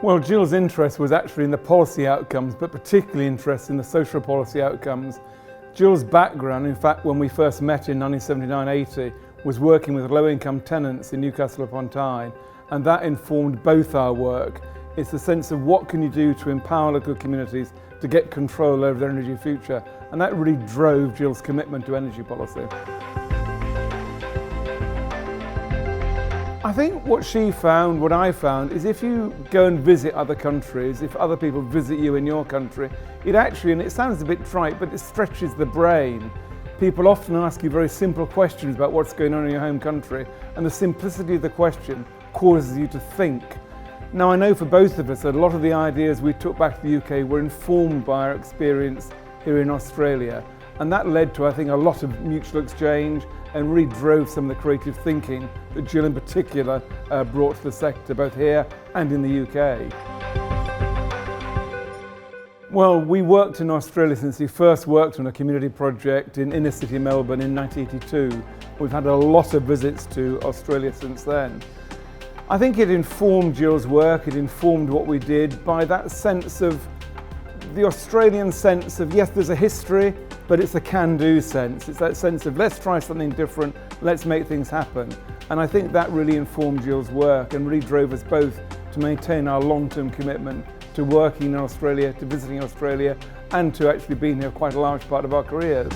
Well, Gill's interest was actually in the policy outcomes, but particularly interest in the social policy outcomes. Gill's background, in fact, when we first met in 1979-80, was working with low-income tenants in Newcastle upon Tyne, and that informed both our work. It's the sense of what can you do to empower local communities to get control over their energy future, and that really drove Gill's commitment to energy policy. I think what she found, what I found, is if you go and visit other countries, if other people visit you in your country, it actually, and it sounds a bit trite, but it stretches the brain. People often ask you very simple questions about what's going on in your home country, and the simplicity of the question causes you to think. Now, I know for both of us that a lot of the ideas we took back to the UK were informed by our experience here in Australia, and that led to, I think, a lot of mutual exchange and really drove some of the creative thinking that Gill in particular brought to the sector, both here and in the UK. Well, we worked in Australia since we first worked on a community project in inner city Melbourne in 1982. We've had a lot of visits to Australia since then. I think it informed Gill's work, it informed what we did by that sense of, the Australian sense of, yes, there's a history, but it's a can-do sense. It's that sense of, let's try something different, let's make things happen. And I think that really informed Gill's work and really drove us both to maintain our long-term commitment to working in Australia, to visiting Australia, and to actually being here quite a large part of our careers.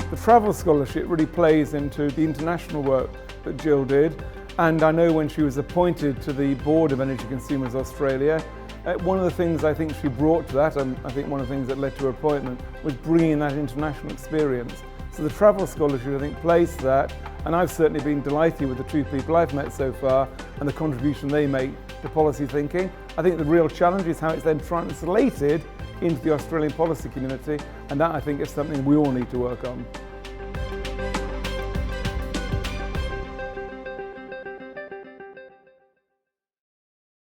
The travel scholarship really plays into the international work that Gill did, and I know when she was appointed to the Board of Energy Consumers Australia, one of the things I think she brought to that, and I think one of the things that led to her appointment, was bringing that international experience. So the travel scholarship, I think, plays to that, and I've certainly been delighted with the two people I've met so far and the contribution they make to policy thinking. I think the real challenge is how it's then translated into the Australian policy community, and that I think is something we all need to work on.